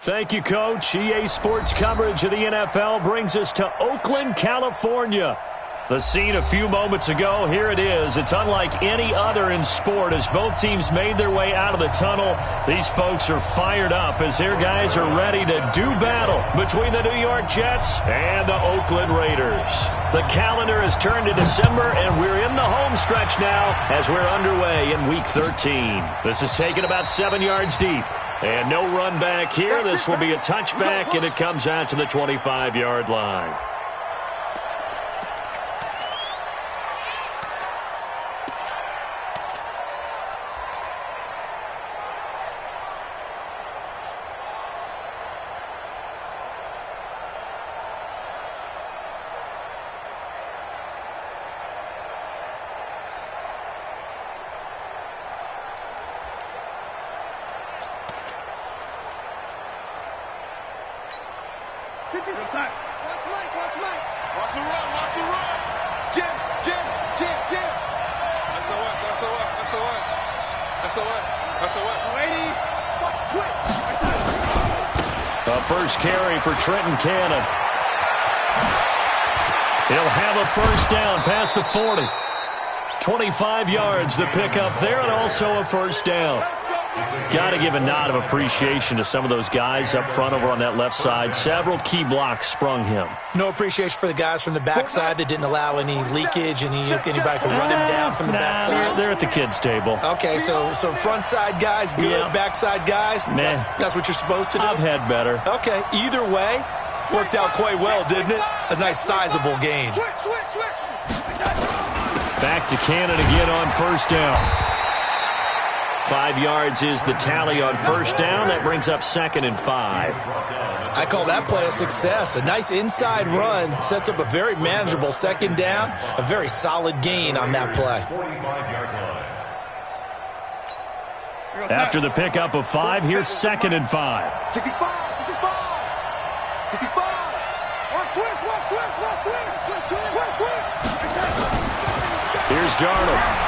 Thank you, Coach. EA Sports coverage of the NFL brings us to Oakland, California. The scene a few moments ago, here it is. It's unlike any other in sport as both teams made their way out of the tunnel. These folks are fired up as their guys are ready to do battle between the New York Jets and the Oakland Raiders. The calendar has turned to December, and we're in the home stretch now as we're underway in Week 13. This is taken about 7 yards deep. And no run back here. This will be a touchback, and it comes out to the 25-yard line. First carry for Trenton Cannon. He'll have a first down past the 40. 25 yards the pickup there, and also a first down. Got to give a nod of appreciation to some of those guys up front over on that left side. Several key blocks sprung him. No appreciation for the guys from the backside that didn't allow any leakage, anybody could run him down from the backside. They're at the kids' table. Okay, so front side guys, good. Yeah. Backside guys, man. That's what you're supposed to do? I've had better. Okay, either way, worked out quite well, didn't it? A nice sizable gain. Back to Cannon again on first down. 5 yards is the tally on first down. That brings up 2nd and 5. I call that play a success. A nice inside run sets up a very manageable second down. A very solid gain on that play. After the pickup of 5, here's 2nd and 5. 65. Here's Darnold.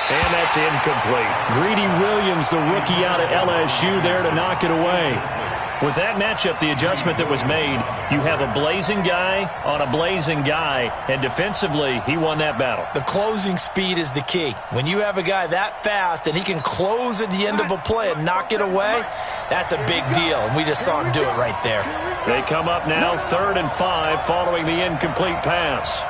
And that's incomplete. Greedy Williams, the rookie out of LSU, there to knock it away. With that matchup, the adjustment that was made, you have a blazing guy on a blazing guy, and defensively, he won that battle. The closing speed is the key. When you have a guy that fast and he can close at the end of a play and knock it away, that's a big deal, and we just saw him do it right there. They come up now 3rd and 5 following the incomplete pass.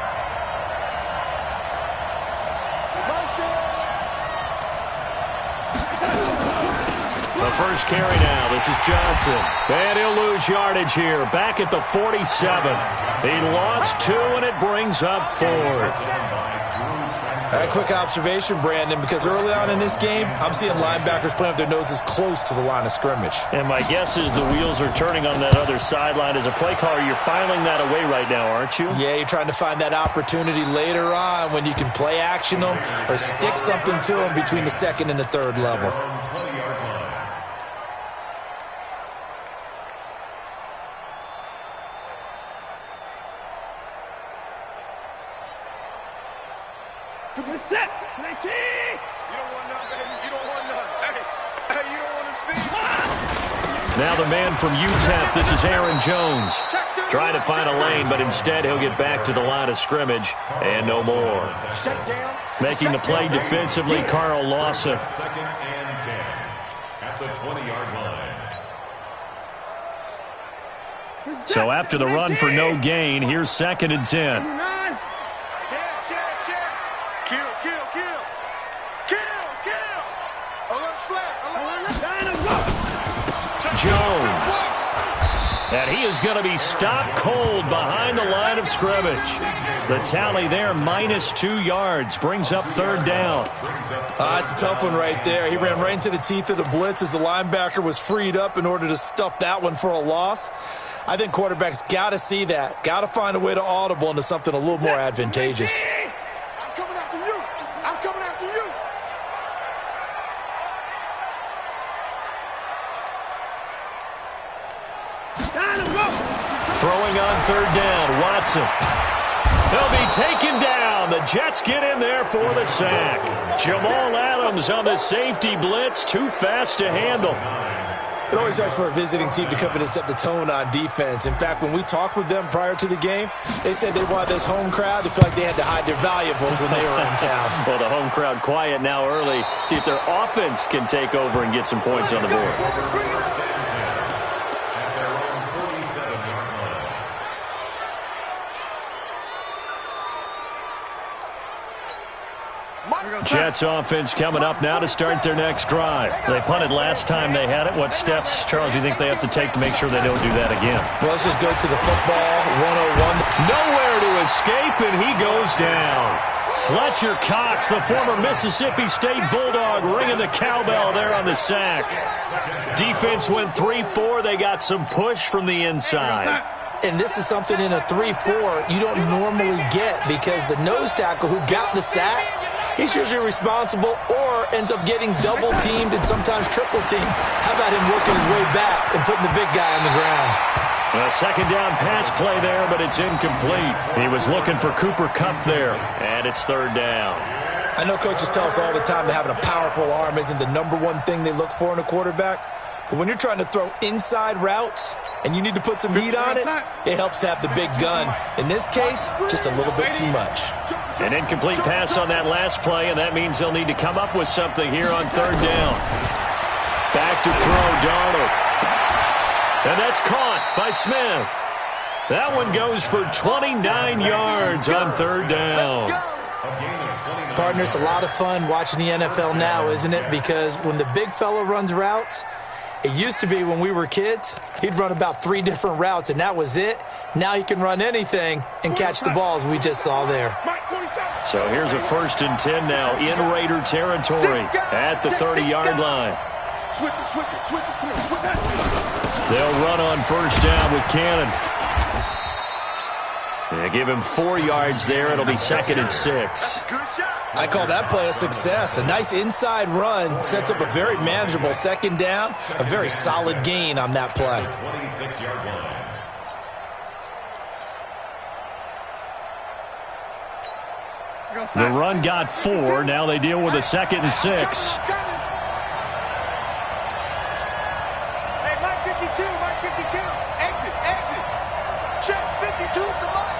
First carry now. This is Johnson. And he'll lose yardage here. Back at the 47. He lost 2, and it brings up 4th. A quick observation, Brandon, because early on in this game, I'm seeing linebackers playing with their noses close to the line of scrimmage. And my guess is the wheels are turning on that other sideline. As a play caller, you're filing that away right now, aren't you? Yeah, you're trying to find that opportunity later on when you can play action them or stick something to them between the 2nd and the 3rd level. Now the man from UTEP, this is Aaron Jones. Trying to find a lane, but instead he'll get back to the line of scrimmage and no more. Making the play defensively, Carl Lawson. 2nd and 10 at the 20-yard line. So after the run for no gain, here's 2nd and 10. Jones. And he is going to be stopped cold behind the line of scrimmage. The tally there, -2 yards, brings up 3rd down. It's a tough one right there. He ran right into the teeth of the blitz as the linebacker was freed up in order to stuff that one for a loss. I think quarterbacks got to see that. Got to find a way to audible into something a little more advantageous. I'm coming after you. I'm coming after you. Throwing on 3rd down, Watson. He'll be taken down. The Jets get in there for the sack. Jamal Adams on the safety blitz, too fast to handle. It always helps for a visiting team to come in and set the tone on defense. In fact, when we talked with them prior to the game, they said they wanted this home crowd to feel like they had to hide their valuables when they were in town. Well, the home crowd quiet now early. See if their offense can take over and get some points on the board. Jets offense coming up now to start their next drive. They punted last time they had it. What steps, Charles, do you think they have to take to make sure they don't do that again? Well, let's just go to the football 101. Nowhere to escape, and he goes down. Fletcher Cox, the former Mississippi State Bulldog, ringing the cowbell there on the sack. Defense went 3-4. They got some push from the inside. And this is something in a 3-4 you don't normally get because the nose tackle who got the sack, he's usually responsible or ends up getting double-teamed and sometimes triple-teamed. How about him working his way back and putting the big guy on the ground? A second down pass play there, but it's incomplete. He was looking for Cooper Kupp there, and it's third down. I know coaches tell us all the time that having a powerful arm isn't the number one thing they look for in a quarterback. But when you're trying to throw inside routes and you need to put some heat on it, it helps to have the big gun. In this case, just a little bit too much. An incomplete pass on that last play, and that means they'll need to come up with something here on third down. Back to throw, Darnold. And that's caught by Smith. That one goes for 29 yards on third down. Partner, it's a lot of fun watching the NFL now, isn't it? Because when the big fella runs routes, it used to be when we were kids, he'd run about 3 different routes, and that was it. Now he can run anything and catch the balls we just saw there. So here's a 1st and 10 now in Raider territory at the 30-yard line. They'll run on first down with Cannon. They give him 4 yards there. It'll be 2nd and 6. I call that play a success. A nice inside run sets up a very manageable second down, a very solid gain on that play. 26-yard line. The run got 4. Now they deal with a 2nd and 6. Hey, Mike 52, Mike 52. Exit. Check 52 is the mark.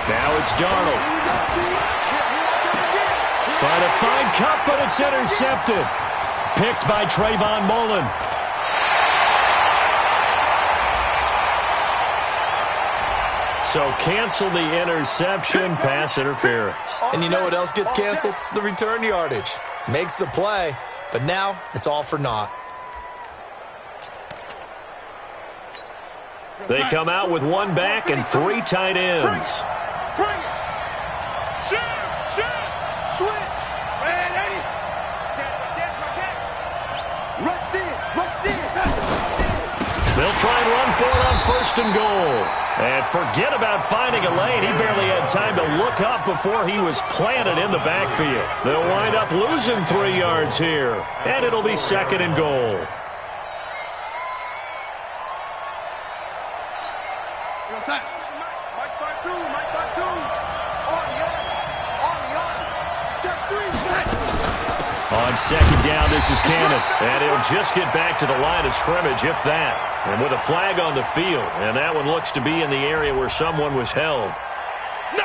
Now it's Darnold. Trying to find Kupp, but it's intercepted. Picked by Trayvon Mullen. So cancel the interception, pass interference. And you know what else gets canceled? The return yardage. Makes the play, but now it's all for naught. They come out with 1 back and 3 tight ends. Bring it. Shoot. Switch. Ready. Check. Rush in. They'll try and run for it on 1st and goal. And forget about finding a lane. He barely had time to look up before he was planted in the backfield. They'll wind up losing 3 yards here. And it'll be 2nd and goal. Mike 5-2. Army. Check 3. On 2nd down, this is Cannon. And he'll just get back to the line of scrimmage, if that. And with a flag on the field. And that one looks to be in the area where someone was held.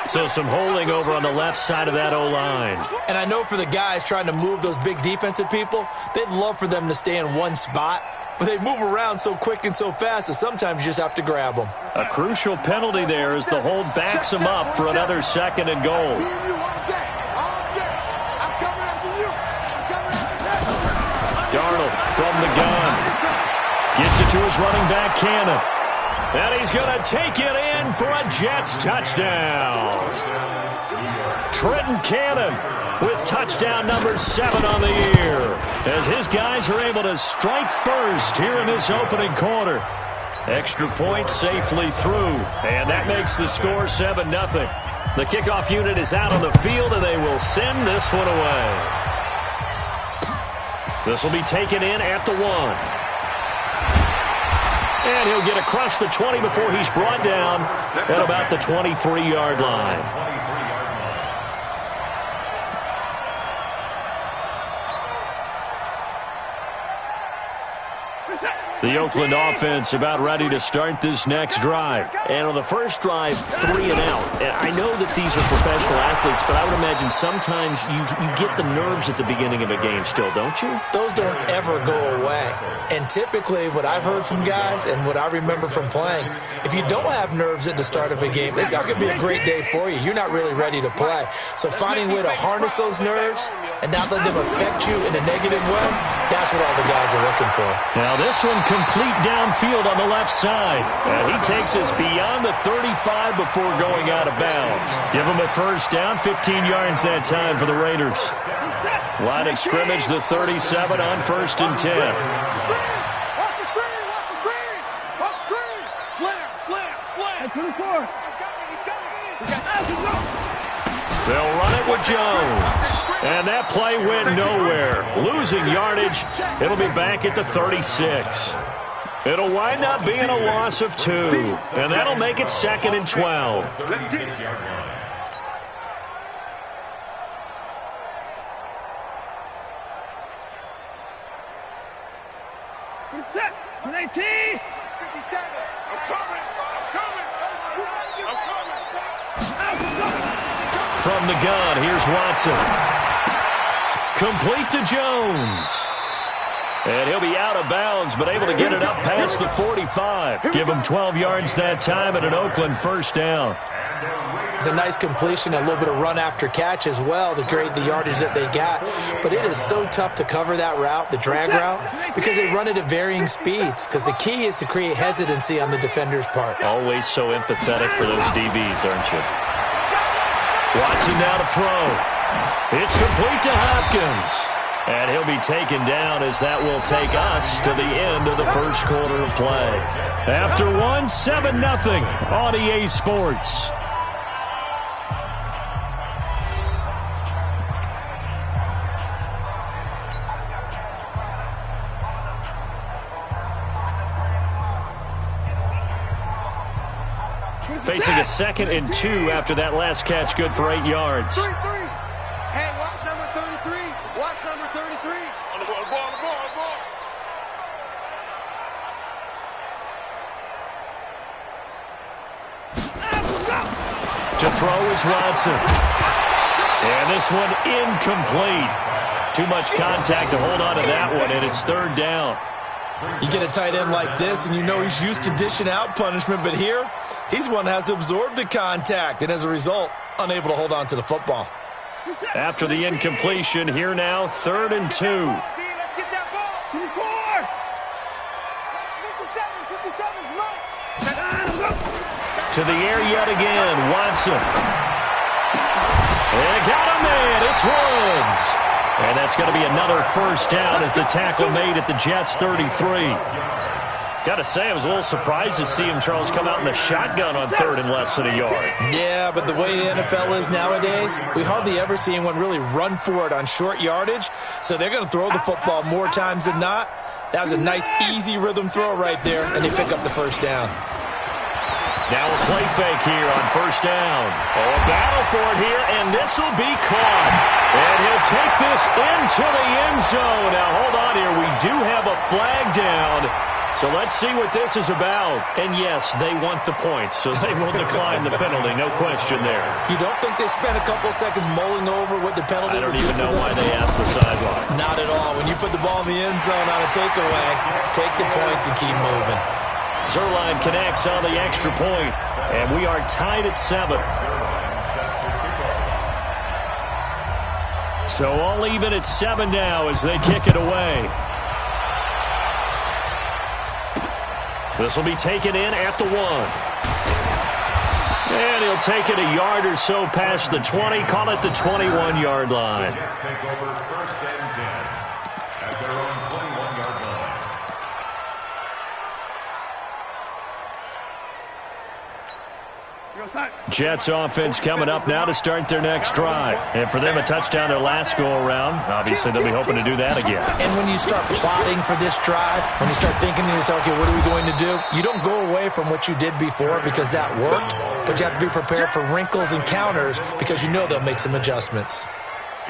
So some holding over on the left side of that O-line. And I know for the guys trying to move those big defensive people, they'd love for them to stay in one spot. But they move around so quick and so fast that sometimes you just have to grab them. A crucial penalty there as the hold backs him up for another 2nd and goal. Darnold from the gun. Gets it to his running back, Cannon. And he's going to take it in for a Jets touchdown. Trenton Cannon with touchdown number 7 on the year. As his guys are able to strike first here in this opening quarter. Extra point safely through. And that makes the score 7-0. The kickoff unit is out on the field, and they will send this one away. This will be taken in at the 1. And he'll get across the 20 before he's brought down at about the 23-yard line. The Oakland offense about ready to start this next drive. And on the first drive, 3 and out. And I know that these are professional athletes, but I would imagine sometimes you get the nerves at the beginning of a game still, don't you? Those don't ever go away. And typically what I've heard from guys and what I remember from playing, if you don't have nerves at the start of a game, it's not going to be a great day for you. You're not really ready to play. So finding a way to harness those nerves and not let them affect you in a negative way, that's what all the guys are looking for. Now this one complete downfield on the left side. And he takes us beyond the 35 before going out of bounds. Give him a first down, 15 yards that time for the Raiders. Line of scrimmage, the 37 on 1st and 10. Watch the screen! Watch the screen! Slam! 24. He's coming. They'll run it with Jones. And that play went nowhere. Losing yardage. It'll be back at the 36. It'll wind up being a loss of 2. And that'll make it 2nd and 12. Set. 19. 57. I'm coming. From the gun, here's Watson. Complete to Jones. And he'll be out of bounds, but able to get it up past the 45. Give him 12 yards that time and an Oakland first down. It's a nice completion, a little bit of run after catch as well to create the yardage that they got. But it is so tough to cover that route, the drag route, because they run it at varying speeds. Because the key is to create hesitancy on the defender's part. Always so empathetic for those DBs, aren't you? Watson now to throw. It's complete to Hopkins. And he'll be taken down as that will take us to the end of the first quarter of play. After 7-0 on EA Sports. Facing a 2nd and 2 after that last catch, good for 8 yards. 3-3. Hey, watch number 33. Watch number 33. On the ball. To throw is Watson. And this one incomplete. Too much contact to hold on to that one, and it's 3rd down. You get a tight end like this, and you know he's used to dishing out punishment, but here, he's the one that has to absorb the contact, and as a result, unable to hold on to the football. After the incompletion, here now, 3rd and 2. Let's get that ball. 54. 57's mine. To the air yet again, Watson. And got him in, it's Woods. And that's going to be another first down as the tackle made at the Jets' 33. Got to say, I was a little surprised to see him, Charles, come out in the shotgun on 3rd and less than a yard. Yeah, but the way the NFL is nowadays, we hardly ever see anyone really run for it on short yardage. So they're going to throw the football more times than not. That was a nice, easy rhythm throw right there, and they pick up the first down. Now a play fake here on 1st down. Oh, a battle for it here, and this will be caught. And he'll take this into the end zone. Now, hold on here. We do have a flag down. So let's see what this is about. And, yes, they want the points, so they will decline the penalty. No question there. You don't think they spent a couple seconds mulling over what the penalty I don't would even be know for why them? they asked the sideline. Not at all. When you put the ball in the end zone on a takeaway, take the points and keep moving. Zerline connects on the extra point, and we are tied at 7. So all even at 7 now as they kick it away. This will be taken in at the 1. And he'll take it a yard or so past the 20, call it the 21-yard line. Jets take over 1st and 10 at their own 21-yard line. Jets offense coming up now to start their next drive. And for them, a touchdown their last go-around. Obviously, they'll be hoping to do that again. And when you start plotting for this drive, when you start thinking to yourself, okay, what are we going to do? You don't go away from what you did before because that worked, but you have to be prepared for wrinkles and counters because you know they'll make some adjustments.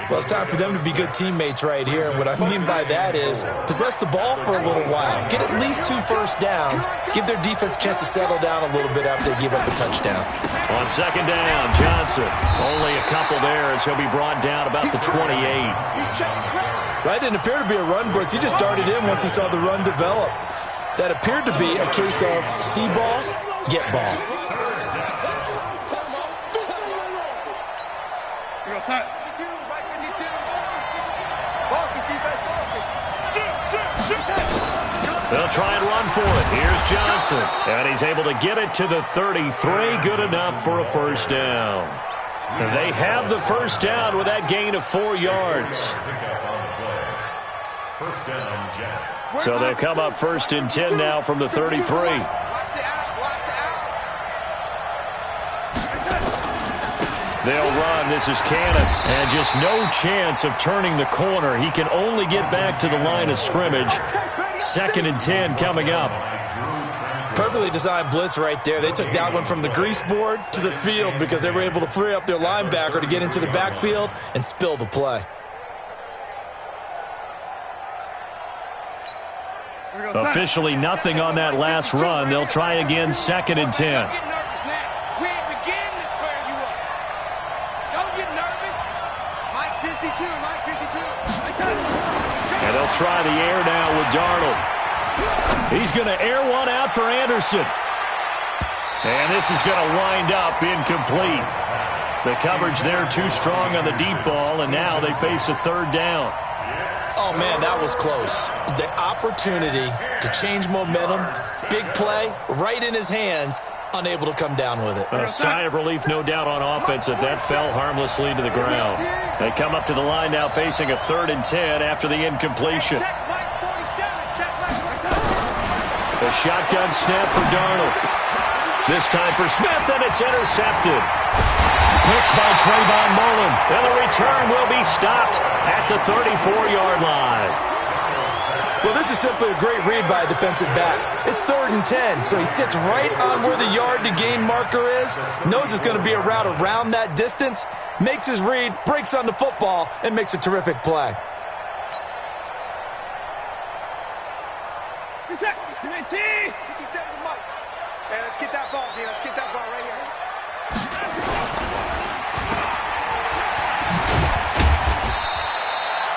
Well, it's time for them to be good teammates right here. And what I mean by that is possess the ball for a little while. Get at least 2 first downs. Give their defense a chance to settle down a little bit after they give up a touchdown. On second down, Johnson. Only a couple there as he'll be brought down about the 28. That didn't appear to be a run blitz. He just darted in once he saw the run develop. That appeared to be a case of see ball, get ball. They'll try and run for it. Here's Johnson. And he's able to get it to the 33. Good enough for a first down. They have the first down with that gain of 4 yards. First down, Jets. So they've come up first and 10 now from the 33. They'll run. This is Cannon. And just no chance of turning the corner. He can only get back to the line of scrimmage. Second and 10 coming up. Perfectly designed blitz right there. They took that one from the grease board to the field because they were able to free up their linebacker to get into the backfield and spill the play. Officially nothing on that last run. They'll try again, second and 10. And they'll try the air now with Darnold. He's going to air one out for Anderson. And this is going to wind up incomplete. The coverage there too strong on the deep ball, and now they face a third down. Oh, man, that was close. The opportunity to change momentum, big play, right in his hands, unable to come down with it. A sigh of relief, no doubt, on offense that fell harmlessly to the ground. They come up to the line now facing a third and 10 after the incompletion. The shotgun snap for Darnold. This time for Smith, and it's intercepted. Picked by Trayvon Mullen, and the return will be stopped at the 34-yard line. Well, this is simply a great read by a defensive back. It's third and 10, so he sits right on where the yard-to-gain marker is, knows it's going to be a route around that distance, makes his read, breaks on the football, and makes a terrific play. Hey, let's get that ball, Let's get that ball right here.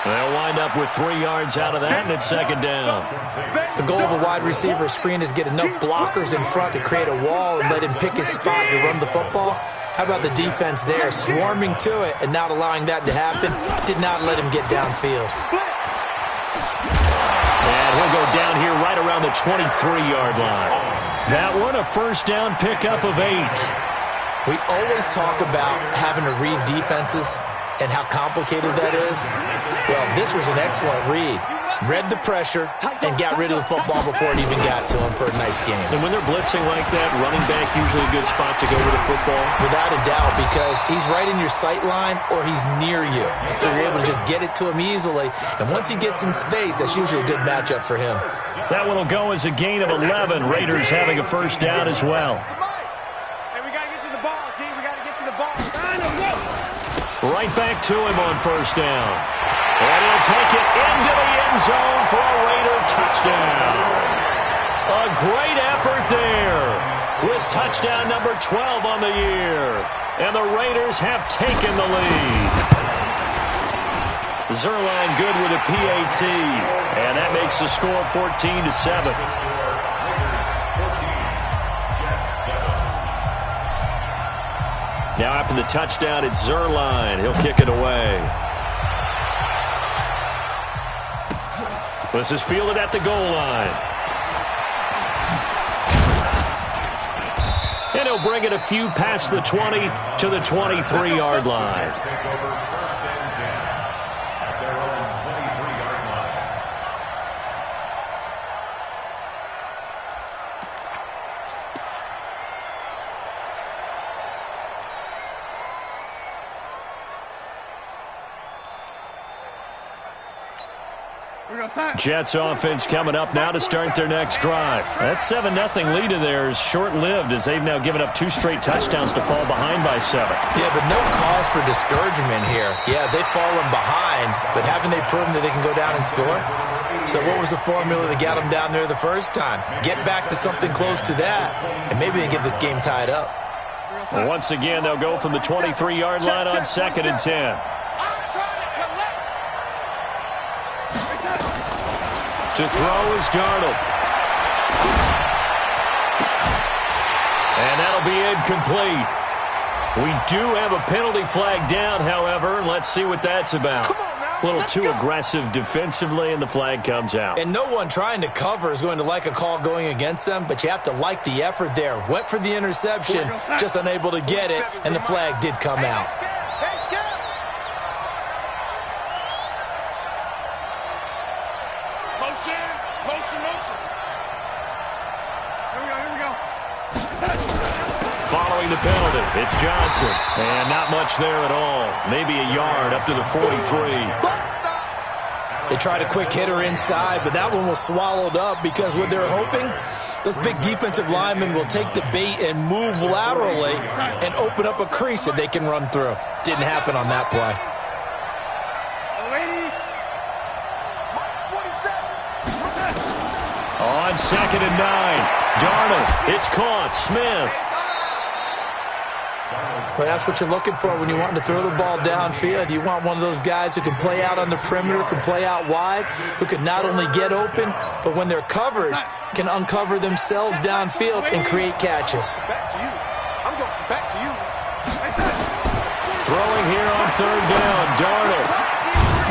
They'll wind up with 3 yards out of that, and it's second down. The goal of a wide receiver screen is get enough blockers in front to create a wall and let him pick his spot to run the football. How about the defense there, swarming to it and not allowing that to happen? Did not let him get downfield. And he'll go down here right around the 23-yard line. That one, a first down pickup of 8. We always talk about having to read defenses and how complicated that is. Well, this was an excellent read. Read the pressure and got rid of the football before it even got to him for a nice game. And when they're blitzing like that, running back usually a good spot to go with the football? Without a doubt, because he's right in your sight line or he's near you. So you're able to just get it to him easily. And once he gets in space, that's usually a good matchup for him. That one will go as a gain of 11. Raiders having a first down as well. Hey, we got to get to the ball, T. We got to get to the ball. Right back to him on first down. And he'll take it into the end zone for a Raider touchdown. A great effort there with touchdown number 12 on the year. And the Raiders have taken the lead. Zerline good with a PAT. And that makes the score 14-7. Now after the touchdown, it's Zerline. He'll kick it away. This is fielded at the goal line. And he'll bring it a few past the 20 to the 23-yard line. Jets offense coming up now to start their next drive. That 7-0 lead of theirs short-lived as they've now given up 2 straight touchdowns to fall behind by 7. Yeah, but no cause for discouragement here. Yeah, they've fallen behind, but haven't they proven that they can go down and score? So what was the formula that got them down there the first time? Get back to something close to that, and maybe they get this game tied up. Well, once again, they'll go from the 23-yard line on 2nd and 10. To throw is Darnold. And that'll be incomplete. We do have a penalty flag down, however. Let's see what that's about. A little too aggressive defensively, and the flag comes out. And no one trying to cover is going to like a call going against them, but you have to like the effort there. Went for the interception, just unable to get it, and the flag did come out. Following the penalty, it's Johnson. And not much there at all. Maybe a yard up to the 43. They tried a quick hitter inside, but that one was swallowed up because what they're hoping, those big defensive linemen will take the bait and move laterally and open up a crease that they can run through. Didn't happen on that play. On 2nd and 9, Darnold. It's caught. Smith. Well, that's what you're looking for when you want to throw the ball downfield. You want one of those guys who can play out on the perimeter, can play out wide, who can not only get open, but when they're covered, can uncover themselves downfield and create catches. Back to you. I'm going back to you. Throwing here on 3rd down, Darnold.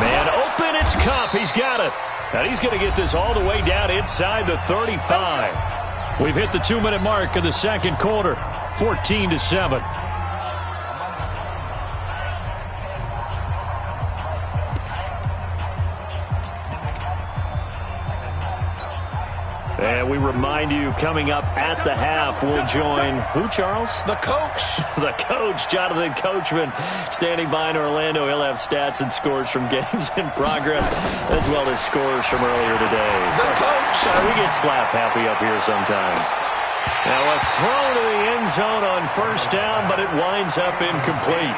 Man open, it's Kupp. He's got it. And he's going to get this all the way down inside the 35. We've hit the 2-minute mark of the second quarter, 14-7. And we remind you, coming up at the half, we'll join who, Charles? The coach. The coach, Jonathan Coachman, standing by in Orlando. He'll have stats and scores from games in progress, as well as scores from earlier today. The coach. We get slap happy up here sometimes. Now a throw to the end zone on 1st down, but it winds up incomplete.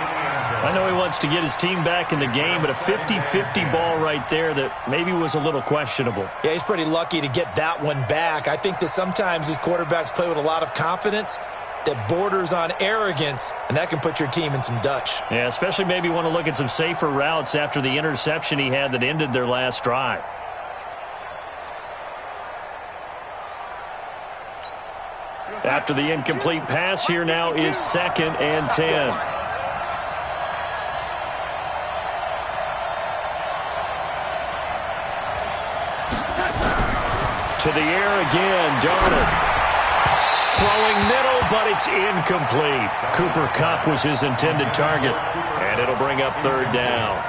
I know he wants to get his team back in the game, but a 50-50 ball right there that maybe was a little questionable. Yeah, he's pretty lucky to get that one back. I think that sometimes these quarterbacks play with a lot of confidence that borders on arrogance, and that can put your team in some Dutch. Yeah, especially maybe want to look at some safer routes after the interception he had that ended their last drive. After the incomplete pass, here now is 2nd and 10. To the air again, Darnold. Throwing middle, but it's incomplete. Cooper Kupp was his intended target, and it'll bring up 3rd down.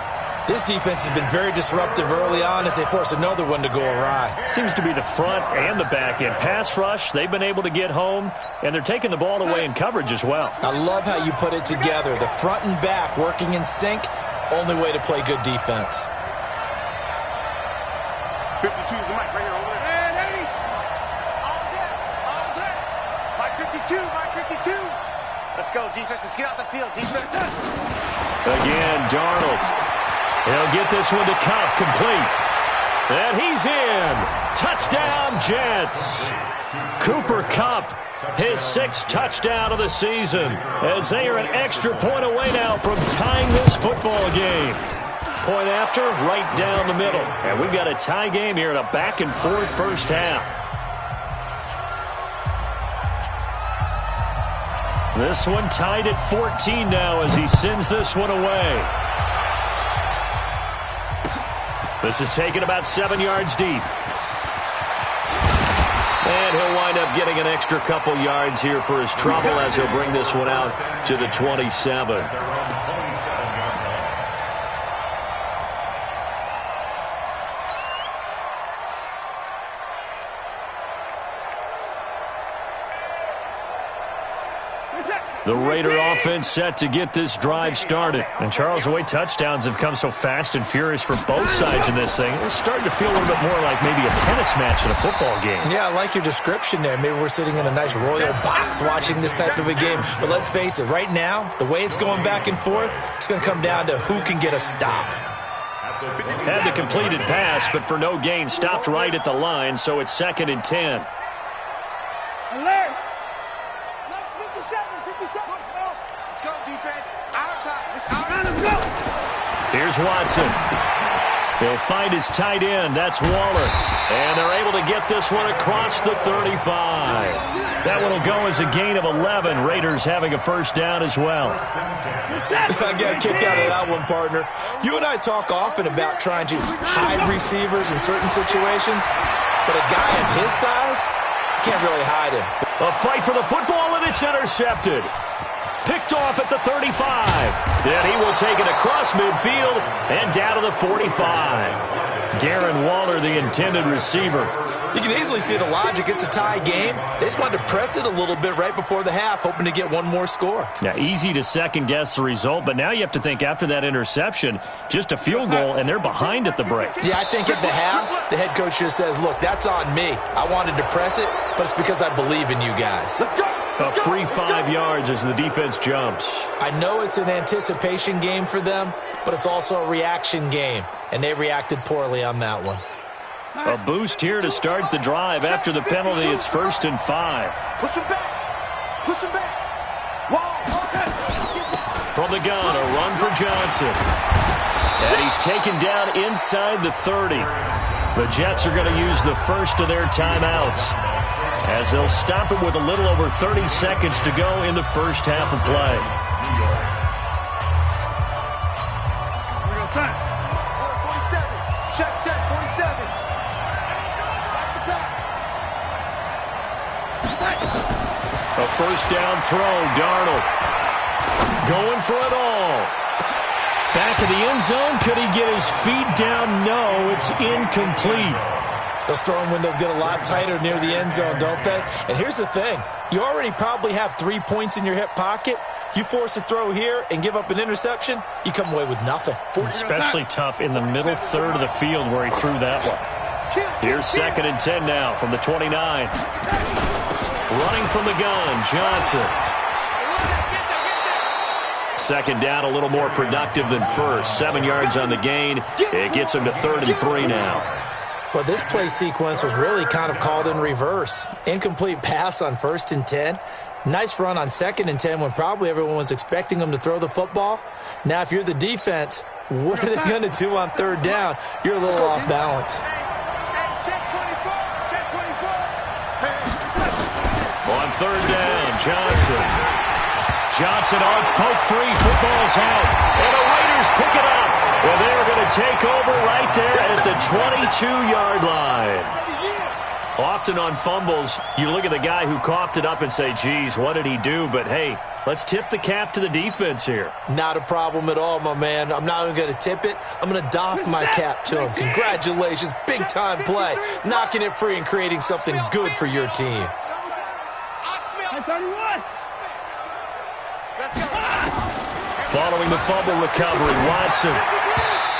This defense has been very disruptive early on as they force another one to go awry. Seems to be the front and the back end. Pass rush, they've been able to get home, and they're taking the ball away in coverage as well. I love how you put it together. The front and back working in sync, only way to play good defense. 52 is the mic right here over there. And 80. All day. Mike 52, Mike 52. Let's go, defense. Let's get out the field, defense. Again, Darnold. He'll get this one to Kupp, complete. And he's in. Touchdown, Jets. Cooper Kupp, his 6th touchdown of the season, as they are an extra point away now from tying this football game. Point after, right down the middle. And we've got a tie game here in a back-and-forth first half. This one tied at 14 now as he sends this one away. This is taken about 7 yards deep. And he'll wind up getting an extra couple yards here for his trouble as he'll bring this one out to the 27. The Raider offense set to get this drive started. And Charles, the way touchdowns have come so fast and furious for both sides in this thing, it's starting to feel a little bit more like maybe a tennis match in a football game. Yeah, I like your description there. Maybe we're sitting in a nice royal box watching this type of a game. But let's face it, right now, the way it's going back and forth, it's going to come down to who can get a stop. Had the completed pass, but for no gain, stopped right at the line, so it's 2nd and 10. Alert! 57. Let's go, defense. Our time. It's our time. Let's go. Here's Watson. He'll find his tight end. That's Waller. And they're able to get this one across the 35. That one will go as a gain of 11. Raiders having a first down as well. I got kicked out of that one, partner. You and I talk often about trying to hide receivers in certain situations, but a guy of his size can't really hide him. A fight for the football, and it's intercepted. Picked off at the 35. Then he will take it across midfield and down to the 45. Darren Waller, the intended receiver. You can easily see the logic. It's a tie game. They just wanted to press it a little bit right before the half, hoping to get one more score. Now, easy to second-guess the result, but now you have to think after that interception, just a field goal, and they're behind at the break. Yeah, I think at the half, the head coach just says, look, that's on me. I wanted to press it, but it's because I believe in you guys. A free 5 yards as the defense jumps. I know it's an anticipation game for them, but it's also a reaction game, and they reacted poorly on that one. A boost here to start the drive. After the penalty, it's 1st and 5. Push him back. Push him back. From the gun, a run for Johnson. And he's taken down inside the 30. The Jets are going to use the first of their timeouts, as they'll stop it with a little over 30 seconds to go in the first half of play. Check, 47. A first down throw, Darnold. Going for it all. Back of the end zone, could he get his feet down? No, it's incomplete. Those throwing windows get a lot tighter near the end zone, don't they? And here's the thing. You already probably have 3 points in your hip pocket. You force a throw here and give up an interception, you come away with nothing. Especially tough in the middle third of the field where he threw that one. Here's 2nd and 10 now from the 29. Running from the gun, Johnson. Second down, a little more productive than first. 7 yards on the gain. It gets him to 3rd and 3 now. Well, this play sequence was really kind of called in reverse. Incomplete pass on 1st and 10. Nice run on 2nd and 10 when probably everyone was expecting them to throw the football. Now, if you're the defense, what are they going to do on 3rd down? You're a little off balance. On 3rd down, Johnson. Johnson on poke free. Football's out. And the Raiders pick it up. Well, they're going to take over right there at the 22-yard line. Often on fumbles, you look at the guy who coughed it up and say, geez, what did he do? But, hey, let's tip the cap to the defense here. Not a problem at all, my man. I'm not even going to tip it. I'm going to doff my cap to him. Congratulations. Big-time play. Knocking it free and creating something good for your team. Following the fumble recovery, Watson.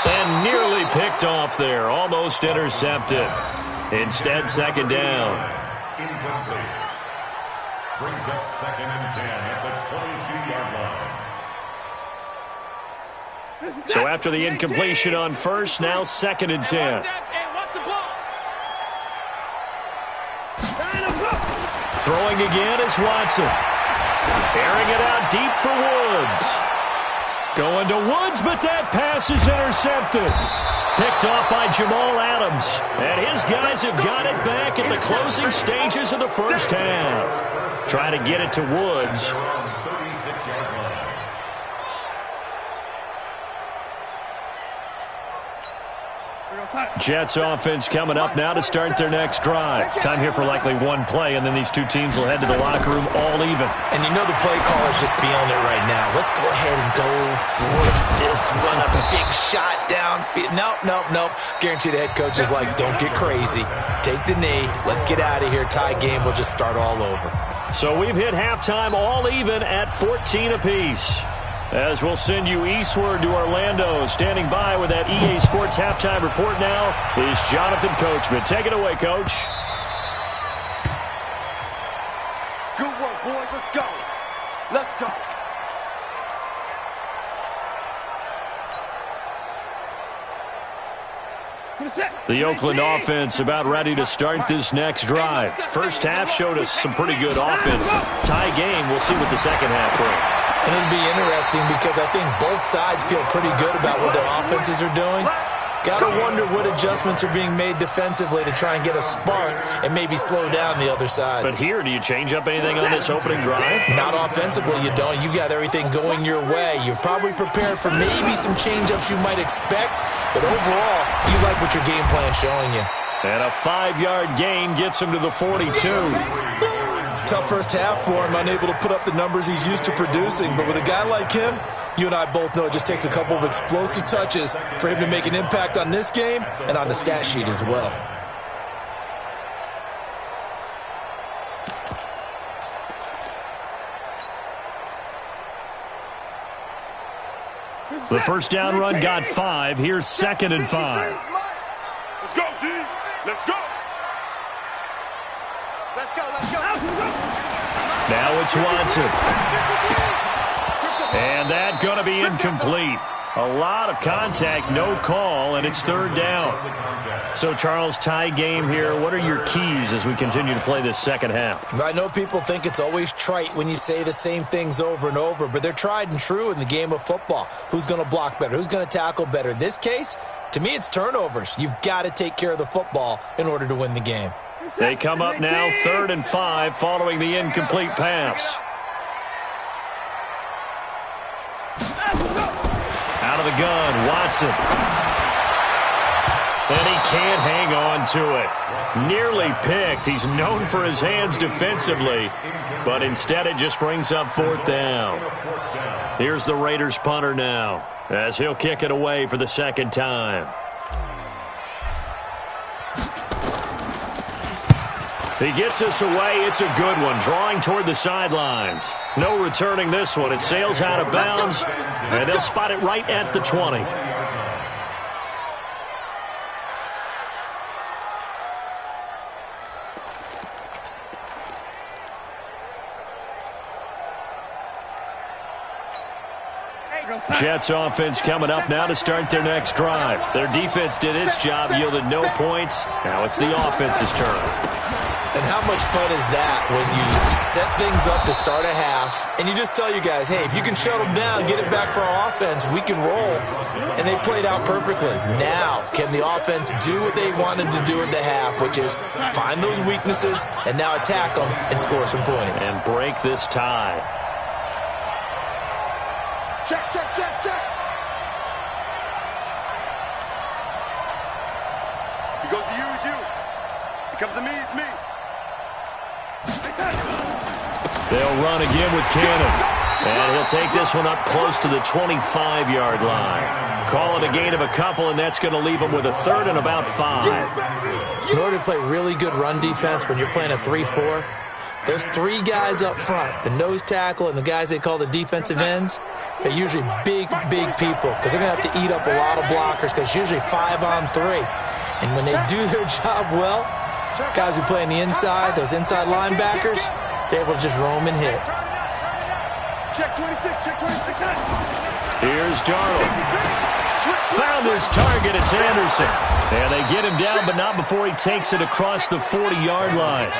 And nearly picked off there. Almost intercepted. Instead, 2nd down. Incomplete. Brings up 2nd and 10 at the 22-yard line. So after the incompletion on first, now 2nd and 10. Throwing again is Watson. Airing it out deep for Woods. Going to Woods, but that pass is intercepted. Picked off by Jamal Adams. And his guys have got it back at the closing stages of the first half. Trying to get it to Woods. Jets offense coming up now to start their next drive. Time here for likely one play, and then these two teams will head to the locker room all even. And you know the play caller's just feeling it right now. Let's go ahead and go for this run up. A big shot down. Nope. Guarantee the head coach is like, don't get crazy. Take the knee. Let's get out of here. Tie game will just start all over. So we've hit halftime all even at 14 apiece. As we'll send you eastward to Orlando. Standing by with that EA Sports halftime report now is Jonathan Coachman. Take it away, Coach. Good work, boys. Let's go. Let's go. The Oakland offense about ready to start this next drive. First half showed us some pretty good offense. Tie game. We'll see what the second half brings. And it'll be interesting because I think both sides feel pretty good about what their offenses are doing. Got to wonder what adjustments are being made defensively to try and get a spark and maybe slow down the other side. But here, do you change up anything on this opening drive? Not offensively, you don't. You got everything going your way. You've probably prepared for maybe some change-ups you might expect, but overall, you like what your game plan's showing you. And a 5-yard gain gets him to the 42. Tough first half for him, unable to put up the numbers he's used to producing. But with a guy like him, you and I both know it just takes a couple of explosive touches for him to make an impact on this game and on the stat sheet as well. The first down run got 5. Here's 2nd and 5. Let's go, D. Let's go. Let's go. Now it's Watson. And that going to be incomplete. A lot of contact, no call, and it's 3rd down. So, Charles, tie game here. What are your keys as we continue to play this second half? I know people think it's always trite when you say the same things over and over, but they're tried and true in the game of football. Who's going to block better? Who's going to tackle better? In this case, to me, it's turnovers. You've got to take care of the football in order to win the game. They come up now 3rd and 5 following the incomplete pass. Out of the gun, Watson. And he can't hang on to it. Nearly picked. He's known for his hands defensively, but instead it just brings up 4th down. Here's the Raiders punter now, as he'll kick it away for the 2nd time. He gets us away. It's a good one, drawing toward the sidelines. No returning this one. It sails out of bounds, and they'll spot it right at the 20. Jets offense coming up now to start their next drive. Their defense did its job, yielded no points. Now it's the offense's turn. And how much fun is that when you set things up to start a half and you just tell you guys, hey, if you can shut them down, get it back for our offense, we can roll. And they played out perfectly. Now, can the offense do what they wanted to do in the half, which is find those weaknesses and now attack them and score some points. And break this tie. Check. He goes to you, it's you. He comes to me, it's me. They'll run again with Cannon. And he'll take this one up close to the 25-yard line. Call it a gain of a couple, and that's going to leave them with a 3rd and about 5. In order to play really good run defense when you're playing a 3-4, those 3 guys up front, the nose tackle and the guys they call the defensive ends, they're usually big people because they're going to have to eat up a lot of blockers because it's usually 5-on-3. And when they do their job well, guys who play on the inside, those inside linebackers, they're able to just roam and hit. Check 26. Here's Darnold. Found his target. It's Anderson. And they get him down, but not before he takes it across the 40-yard line.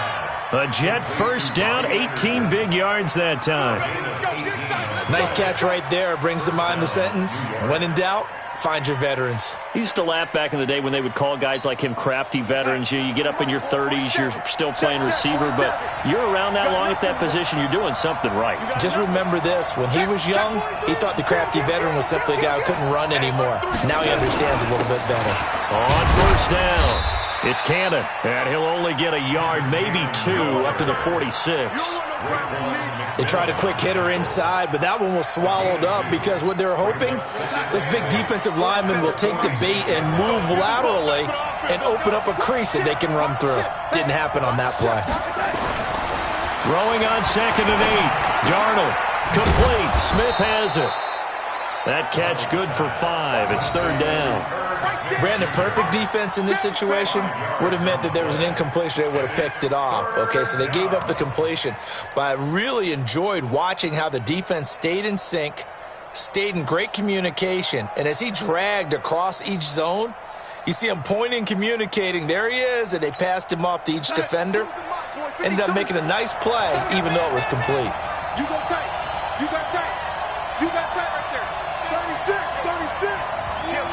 A Jet first down, 18 big yards that time. Nice catch right there. Brings to mind the sentence, when in doubt, find your veterans. He used to laugh back in the day when they would call guys like him crafty veterans. You get up in your 30s, you're still playing receiver, but you're around that long at that position, you're doing something right. Just remember this. When he was young, he thought the crafty veteran was simply a guy who couldn't run anymore. Now he understands a little bit better. On first down, it's Cannon, and he'll only get a yard, maybe 2, up to the 46. They tried a quick hitter inside, but that one was swallowed up because what they're hoping, this big defensive lineman will take the bait and move laterally and open up a crease that they can run through. Didn't happen on that play. Throwing on 2nd and 8. Darnold, complete. Smith has it. That catch good for 5. It's 3rd down. Brandon, perfect defense in this situation would have meant that there was an incompletion. They would have picked it off. Okay, so they gave up the completion. But I really enjoyed watching how the defense stayed in sync, stayed in great communication. And as he dragged across each zone, you see him pointing, communicating. There he is, and they passed him off to each defender. Ended up making a nice play, even though it was complete. You go tight. You got tight. You got tight right there. 36. Kill.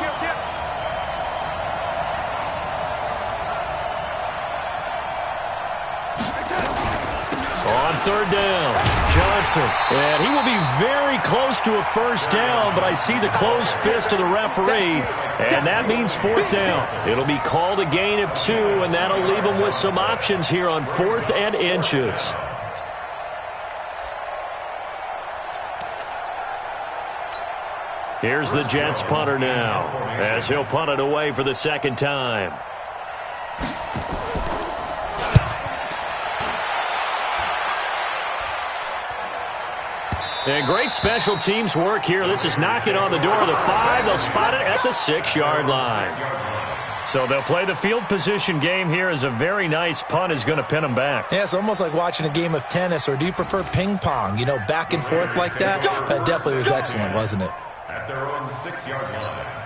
On 3rd down, Johnson. And he will be very close to a first down, but I see the closed fist of the referee, and that means 4th down. It'll be called a gain of 2, and that'll leave them with some options here on 4th and inches. Here's the Jets punter now, as he'll punt it away for the 2nd time. And great special teams work here. This is knocking on the door of the 5. They'll spot it at the 6-yard line. So they'll play the field position game here as a very nice punt is going to pin them back. Yeah, it's almost like watching a game of tennis, or do you prefer ping pong? You know, back and forth like that? That definitely was excellent, wasn't it? At their own 6-yard line.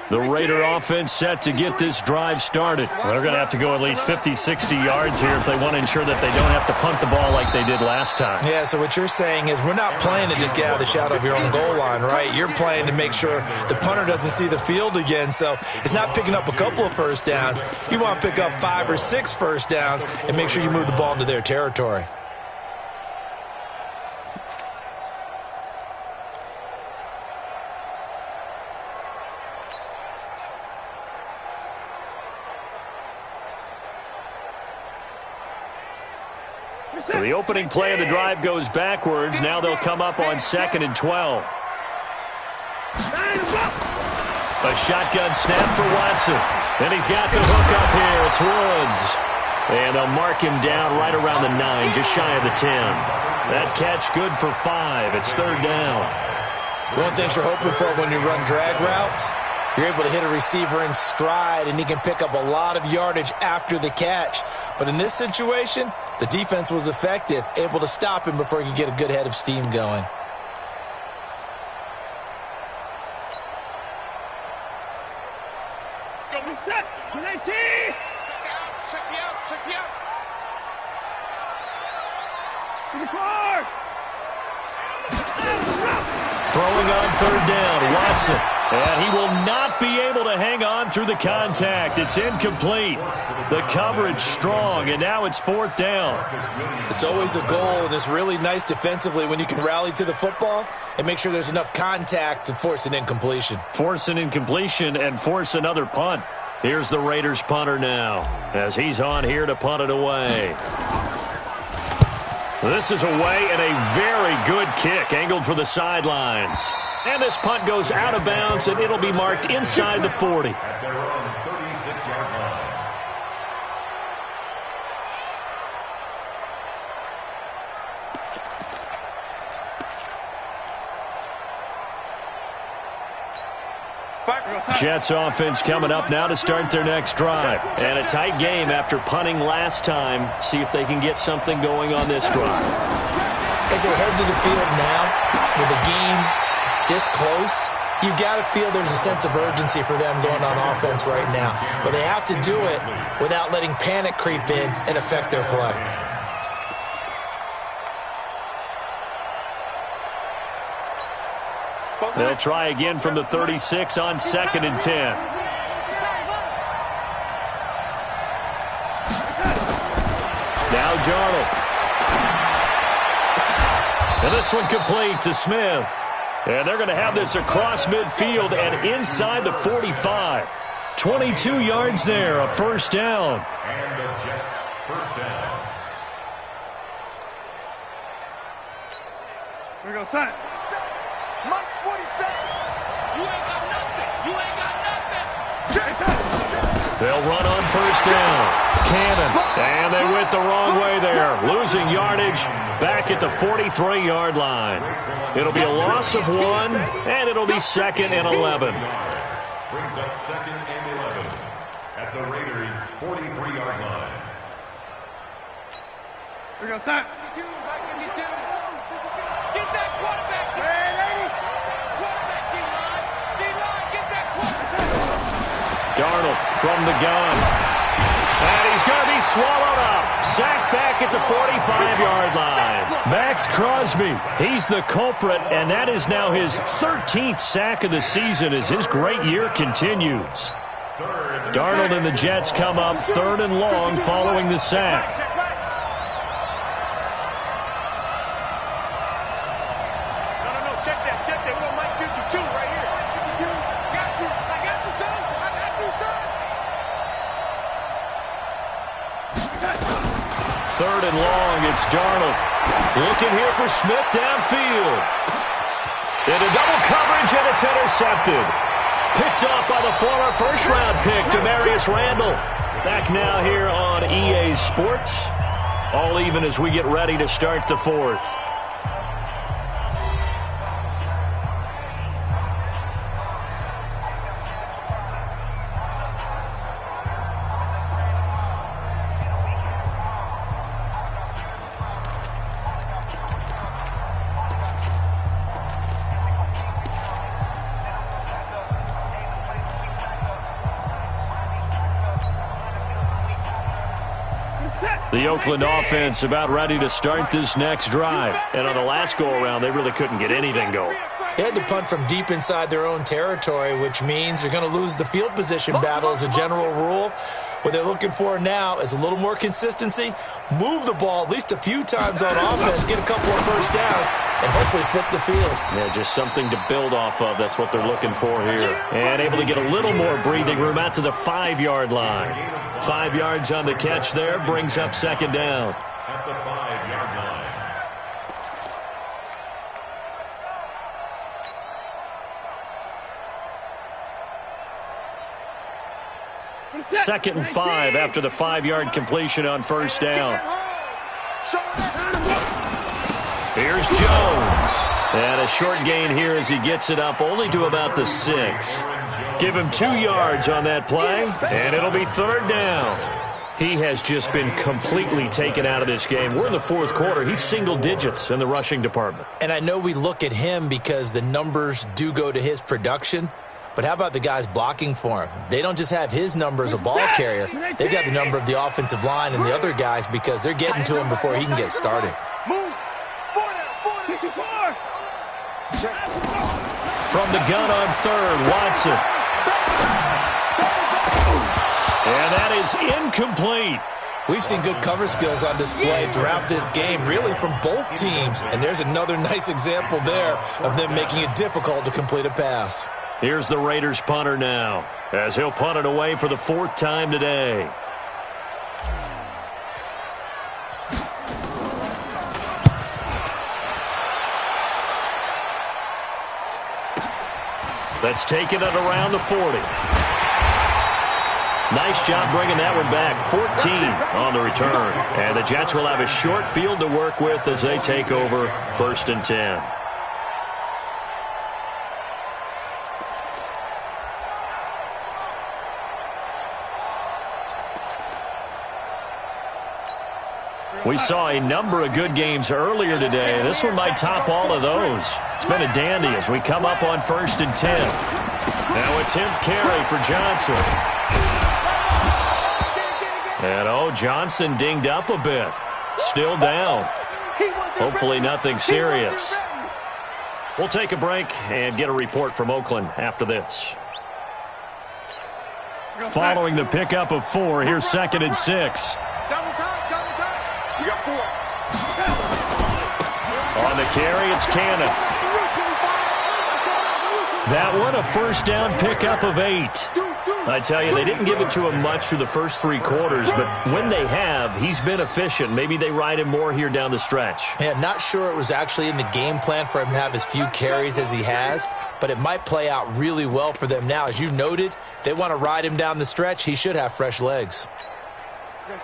The Raider offense set to get this drive started. Well, they're going to have to go at least 50, 60 yards here if they want to ensure that they don't have to punt the ball like they did last time. Yeah, so what you're saying is we're not playing to just get out of the shadow of your own goal line, right? You're playing to make sure the punter doesn't see the field again. So it's not picking up a couple of first downs. You want to pick up 5 or 6 first downs and make sure you move the ball into their territory. So the opening play of the drive goes backwards. Now they'll come up on 2nd and 12. A shotgun snap for Watson. And he's got the hook up here. It's Woods. And they'll mark him down right around the 9, just shy of the 10. That catch good for 5. It's 3rd down. One of the things you're hoping for when you run drag routes, you're able to hit a receiver in stride, and he can pick up a lot of yardage after the catch. But in this situation, the defense was effective, able to stop him before he could get a good head of steam going. Let's go, reset. 19. Check me out. To the car. Throwing on 3rd down, Watson. And he will not be able to hang on through the contact. It's incomplete. The coverage strong, and now it's 4th down. It's always a goal, and it's really nice defensively when you can rally to the football and make sure there's enough contact to force an incompletion. Force an incompletion and force another punt. Here's the Raiders punter now, as he's on here to punt it away. This is away, and a very good kick, angled for the sidelines. And this punt goes out of bounds, and it'll be marked inside the 40. At their own 36-yard line. Jets offense coming up now to start their next drive. And a tight game after punting last time. See if they can get something going on this drive. As they head to the field now, with the game this close, You got to feel there's a sense of urgency for them going on offense right now. But they have to do it without letting panic creep in and affect their play. They'll try again from the 36 on 2nd and 10. Now Darnold. And this one complete to Smith. And they're going to have this across midfield and inside the 45. 22 yards there, a first down. And the Jets first down. Here we go, son. Mike's 47. You ain't got nothing. You ain't got nothing. They'll run on first down. Cannon. And they went the wrong way there. Losing yardage back at the 43-yard line. It'll be a loss of 1, and it'll be 2nd and 11. Brings up 2nd and 11 at the Raiders' 43-yard line. Here we go, son. 52, back 52. Get that quarterback. Hey, lady. Quarterback, D-line. D-line, get that quarterback. Darnold from the gun. And he's going to be swallowed up. Sacked back at the 45-yard line. Max Crosby, he's the culprit, and that is now his 13th sack of the season as his great year continues. Darnold and the Jets come up 3rd and long following the sack. No, check that. We want Mike 52 right here. Got you. I got you, son. I got you, son. 3rd and long, it's Darnold. Looking here for Smith downfield. Into double coverage, and it's intercepted. Picked off by the former first-round pick, Demarius Randall. Back now here on EA Sports. All even as we get ready to start the 4th. The Oakland offense about ready to start this next drive. And on the last go-around, they really couldn't get anything going. They had to punt from deep inside their own territory, which means they're going to lose the field position battle as a general rule. What they're looking for now is a little more consistency, move the ball at least a few times on offense, get a couple of first downs, and hopefully flip the field. Yeah, just something to build off of. That's what they're looking for here. And able to get a little more breathing room out to the 5-yard line. 5 yards on the catch there, brings up 2nd down. At the 5-yard line. 2nd and 5 after the 5-yard completion on first down. Here's Jones. And a short gain here as he gets it up only to about the 6. Give him 2 yards on that play, and it'll be 3rd down. He has just been completely taken out of this game. We're in the 4th quarter. He's single digits in the rushing department. And I know we look at him because the numbers do go to his production, but how about the guys blocking for him? They don't just have his number as a ball carrier. They've got the number of the offensive line and the other guys because they're getting to him before he can get started. Move. 54. From the gun on 3rd, Watson. And that is incomplete. We've seen good cover skills on display throughout this game, really from both teams. And there's another nice example there of them making it difficult to complete a pass. Here's the Raiders punter now, as he'll punt it away for the 4th time today. That's taken it around the 40. Nice job bringing that one back. 14 on the return. And the Jets will have a short field to work with as they take over 1st and 10. We saw a number of good games earlier today. This one might top all of those. It's been a dandy as we come up on 1st and 10. Now a 10th carry for Johnson. And, Johnson dinged up a bit. Still down. Hopefully nothing serious. We'll take a break and get a report from Oakland after this. Following the pickup of 4, here's 2nd and 6. Double time. You got 4. On the carry, it's Cannon. That one, a first down pickup of 8. I tell you, they didn't give it to him much through the first 3 quarters, but when they have, he's been efficient. Maybe they ride him more here down the stretch. Yeah, not sure it was actually in the game plan for him to have as few carries as he has, but it might play out really well for them now. As you noted, if they want to ride him down the stretch, he should have fresh legs.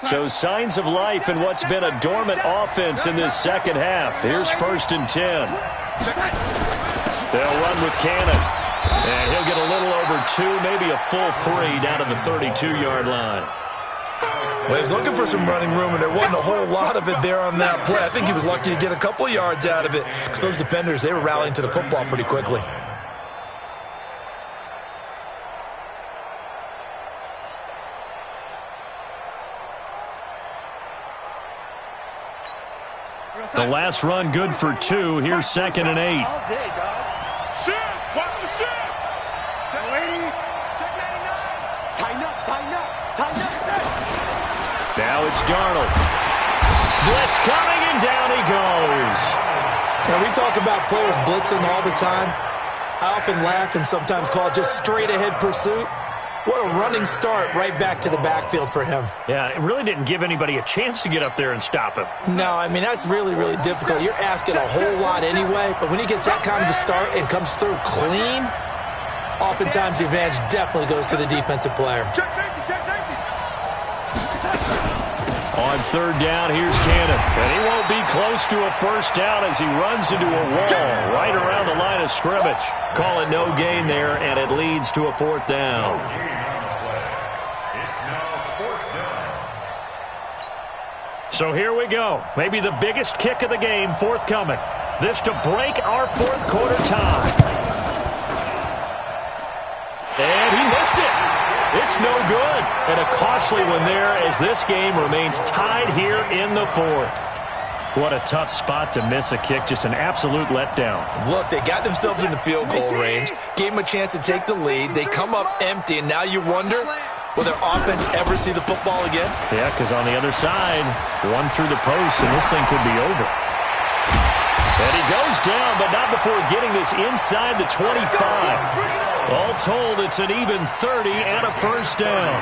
So signs of life in what's been a dormant offense in this second half. Here's 1st and 10. They'll run with Cannon. And he'll get a little over 2, maybe a full 3 down to the 32-yard line. Well, he was looking for some running room, and there wasn't a whole lot of it there on that play. I think he was lucky to get a couple of yards out of it because those defenders, they were rallying to the football pretty quickly. The last run good for 2. Here's 2nd and 8. All day, dog. Shift! Watch the shift! Check 80. Check 99. Tighten up. Now it's Darnold. Blitz coming, and down he goes. Now, we talk about players blitzing all the time. I often laugh and sometimes call it just straight-ahead pursuit. What a running start right back to the backfield for him. Yeah, it really didn't give anybody a chance to get up there and stop him. No, I mean, that's really, really difficult. You're asking a whole lot anyway, but when he gets that kind of a start and comes through clean, oftentimes the advantage definitely goes to the defensive player. Check safety. On 3rd down, here's Cannon. And he won't be close to a first down as he runs into a wall right around the line of scrimmage. Call it no gain there, and it leads to a 4th down. So here we go. Maybe the biggest kick of the game forthcoming. This to break our 4th quarter tie. And he missed it. It's no good. And a costly one there as this game remains tied here in the 4th. What a tough spot to miss a kick. Just an absolute letdown. Look, they got themselves in the field goal range, gave them a chance to take the lead. They come up empty, and now you wonder, will their offense ever see the football again? Yeah, because on the other side, one through the post, and this thing could be over. And he goes down, but not before getting this inside the 25. All told, it's an even 30 and a first down.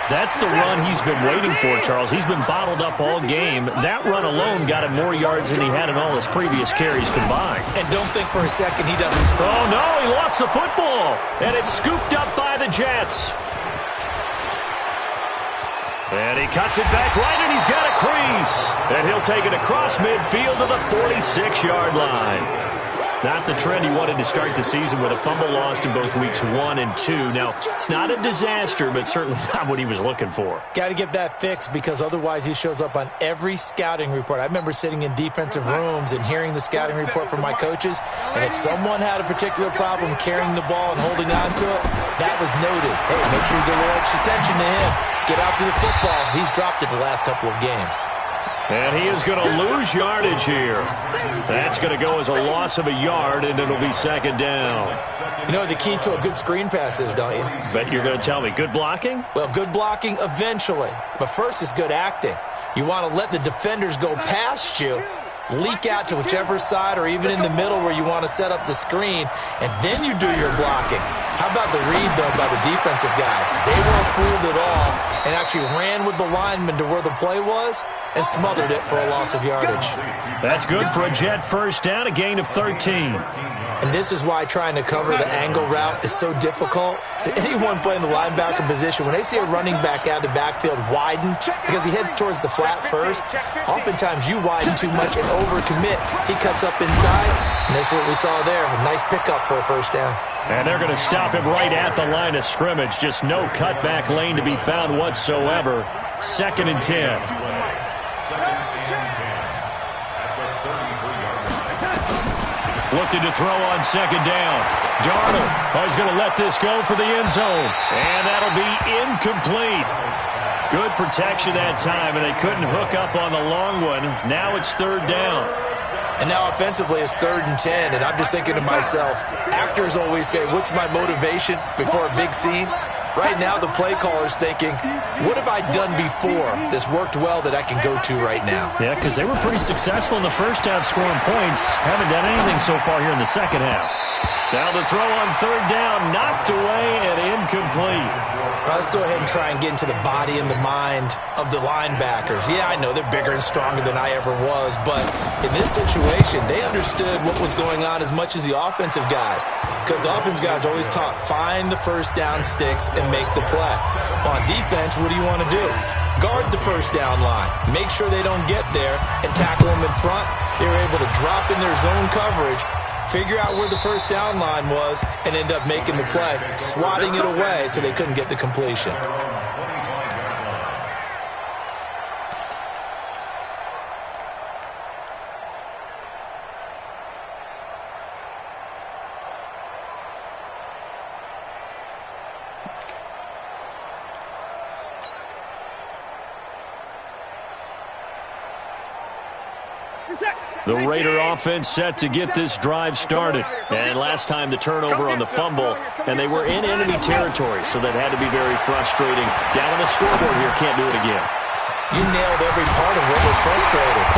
That's the run he's been waiting for, Charles. He's been bottled up all game. That run alone got him more yards than he had in all his previous carries combined. And don't think for a second he doesn't. Oh, no, he lost the football. And it's scooped up by the Jets. And he cuts it back right, and he's got a crease. And he'll take it across midfield to the 46-yard line. Not the trend he wanted to start the season with a fumble lost in both weeks 1 and 2. Now, it's not a disaster, but certainly not what he was looking for. Got to get that fixed because otherwise he shows up on every scouting report. I remember sitting in defensive rooms and hearing the scouting report from my coaches, and if someone had a particular problem carrying the ball and holding on to it, that was noted. Hey, make sure you give a little extra attention to him. Get out to the football. He's dropped it the last couple of games. And he is going to lose yardage here. That's going to go as a loss of a yard, and it'll be 2nd down. You know what the key to a good screen pass is, don't you? Bet you're going to tell me. Good blocking? Well, good blocking eventually. But first is good acting. You want to let the defenders go past you, leak out to whichever side or even in the middle where you want to set up the screen, and then you do your blocking. How about the read, though, by the defensive guys? They weren't fooled at all and actually ran with the lineman to where the play was and smothered it for a loss of yardage. That's good for a Jet first down, a gain of 13. And this is why trying to cover the angle route is so difficult. Anyone playing the linebacker position, when they see a running back out of the backfield widen because he heads towards the flat first, oftentimes you widen too much and overcommit. He cuts up inside, and that's what we saw there. A nice pickup for a first down. And they're going to stop him right at the line of scrimmage. Just no cutback lane to be found whatsoever. 2nd and 10. second and 10 at the 33-yard line. Looking to throw on second down. Darnold is going to let this go for the end zone. And that'll be incomplete. Good protection that time, and they couldn't hook up on the long one. Now it's third down. And now offensively it's 3rd and 10, and I'm just thinking to myself, actors always say, what's my motivation before a big scene? Right now the play caller's thinking, what have I done before that's worked well that I can go to right now? Yeah, because they were pretty successful in the first half scoring points. Haven't done anything so far here in the second half. Now the throw on third down, knocked away and incomplete. Well, let's go ahead and try and get into the body and the mind of the linebackers. Yeah, I know they're bigger and stronger than I ever was, but in this situation, they understood what was going on as much as the offensive guys, because the offensive guys always taught, find the first down sticks and make the play. On defense, what do you want to do? Guard the first down line. Make sure they don't get there and tackle them in front. They were able to drop in their zone coverage, figure out where the first down line was, and end up making the play, swatting it away so they couldn't get the completion. The Raider offense set to get this drive started. And last time the turnover on the fumble, and they were in enemy territory, so that had to be very frustrating. Down on the scoreboard here, can't do it again. You nailed every part of what was frustrating.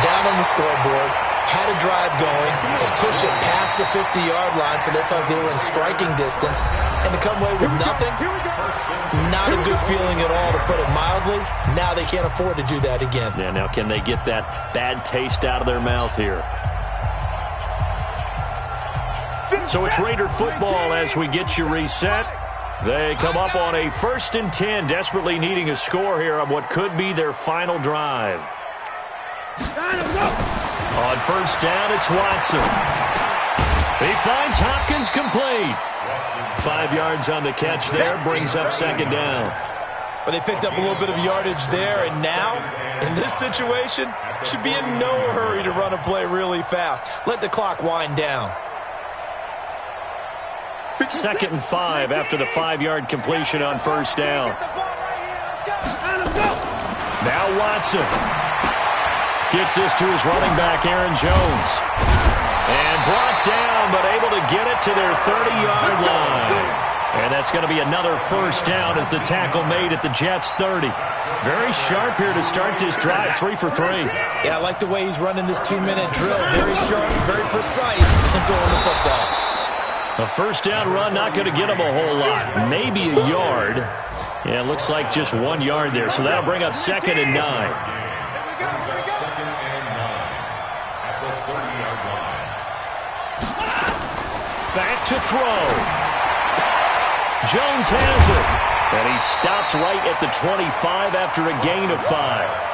Down on the scoreboard, had a drive going, and pushed it past the 50-yard line so they thought they were in striking distance, and to come away with nothing, not a good feeling at all, to put it mildly. Now they can't afford to do that again. Yeah, now can they get that bad taste out of their mouth here? So it's Raider football as we get you reset. They come up on a 1st and 10, desperately needing a score here on what could be their final drive. On first down, it's Watson. He finds Hopkins complete. 5 yards on the catch there, brings up second down. But they picked up a little bit of yardage there, and now, in this situation, should be in no hurry to run a play really fast. Let the clock wind down. 2nd and 5 after the 5-yard completion on first down. Now Watson gets this to his running back, Aaron Jones. And brought down, but able to get it to their 30-yard line. And that's going to be another first down as the tackle made at the Jets' 30. Very sharp here to start this drive, 3 for 3. Yeah, I like the way he's running this 2-minute drill. Very sharp, very precise in throwing the football. A first down run, not going to get him a whole lot. Maybe a yard. Yeah, it looks like just 1 yard there. So that'll bring up 2nd and 9. Back to throw. Jones has it. And he stopped right at the 25 after a gain of 5.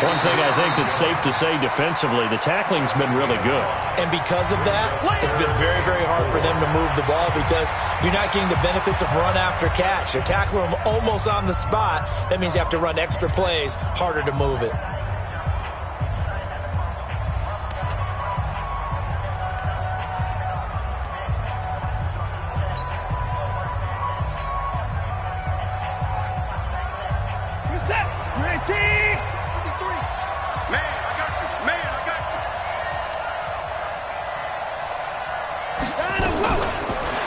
One thing I think that's safe to say defensively, the tackling's been really good. And because of that, it's been very, very hard for them to move the ball because you're not getting the benefits of run after catch. You tackle them almost on the spot. That means you have to run extra plays, harder to move it.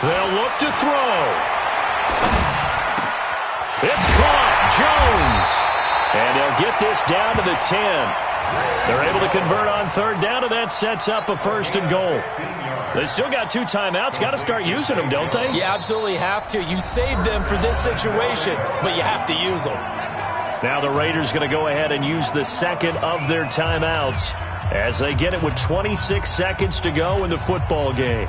They'll look to throw. It's caught. Jones. And they'll get this down to the 10. They're able to convert on third down, and that sets up a 1st and goal. They still got 2 timeouts. Got to start using them, don't they? You absolutely have to. You save them for this situation, but you have to use them. Now the Raiders going to go ahead and use the 2nd of their timeouts as they get it with 26 seconds to go in the football game.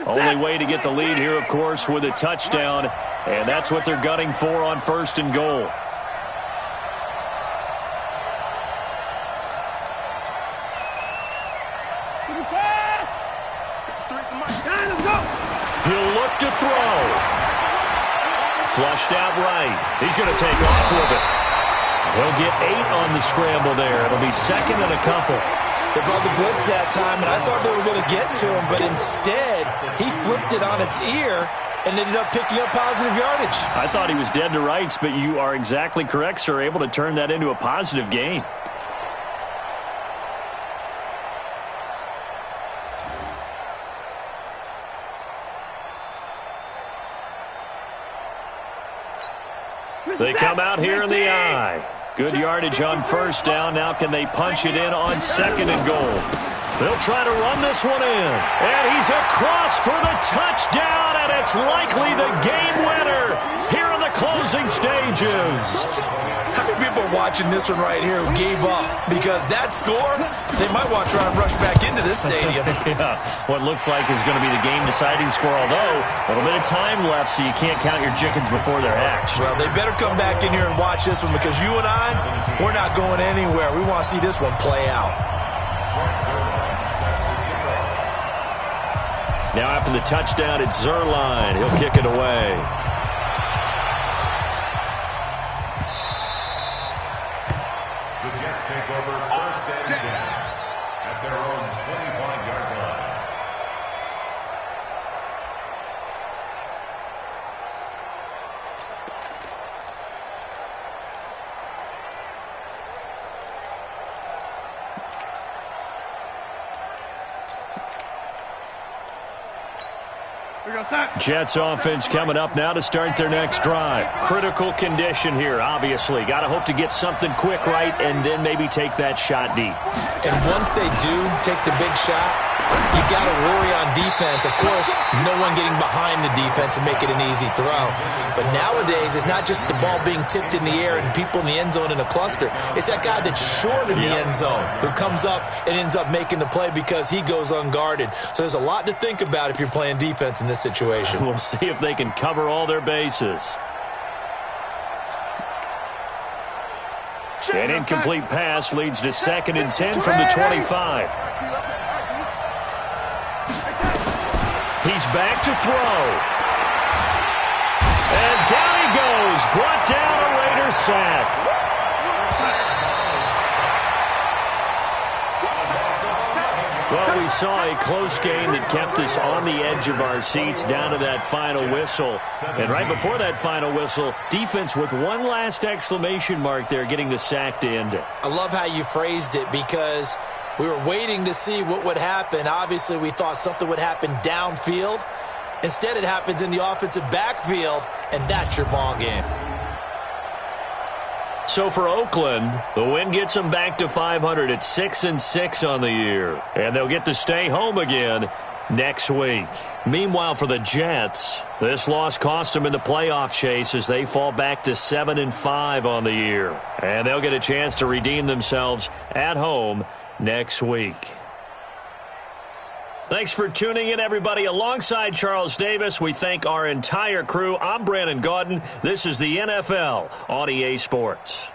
Only way to get the lead here, of course, with a touchdown, and that's what they're gunning for on 1st and goal. throw. Flushed out right. He's going to take off with it. He'll get 8 on the scramble there. It'll be second and a couple. They brought the blitz that time, and I thought they were going to get to him, but instead, he flipped it on its ear and ended up picking up positive yardage. I thought he was dead to rights, but you are exactly correct, sir. Able to turn that into a positive gain. They come out here in the eye. Good yardage on first down. Now can they punch it in on second and goal? They'll try to run this one in. And he's across for the touchdown, and it's likely the game winner here in the closing stages. How many people are watching this one right here who gave up? Because that score, they might want to try to rush back into this stadium. Yeah, what looks like is going to be the game-deciding score, although a little bit of time left, so you can't count your chickens before they're hatched. Well, they better come back in here and watch this one, because you and I, we're not going anywhere. We want to see this one play out. Now after the touchdown, it's Zerline. He'll kick it away. Take over first and 10 at their own 25-yard line. Jets offense coming up now to start their next drive. Critical condition here, obviously. Got to hope to get something quick right and then maybe take that shot deep. And once they do take the big shot, you got to worry on defense. Of course, no one getting behind the defense and make it an easy throw. But nowadays, it's not just the ball being tipped in the air and people in the end zone in a cluster. It's that guy that's short of the end zone who comes up and ends up making the play because he goes unguarded. So there's a lot to think about if you're playing defense in this situation. We'll see if they can cover all their bases. An incomplete pass leads to second and 10 from the 25. He's back to throw. And down he goes. Brought down a Raider sack. Well, we saw a close game that kept us on the edge of our seats down to that final whistle. And right before that final whistle, defense with one last exclamation mark there, getting the sack to end it. I love how you phrased it, because we were waiting to see what would happen. Obviously, we thought something would happen downfield. Instead, it happens in the offensive backfield, and that's your ball game. So for Oakland, the win gets them back to 500 at 6-6 on the year. And they'll get to stay home again next week. Meanwhile, for the Jets, this loss cost them in the playoff chase as they fall back to 7-5 on the year. And they'll get a chance to redeem themselves at home next week. Thanks for tuning in, everybody. Alongside Charles Davis, we thank our entire crew. I'm Brandon Gaudin. This is the NFL on EA Sports.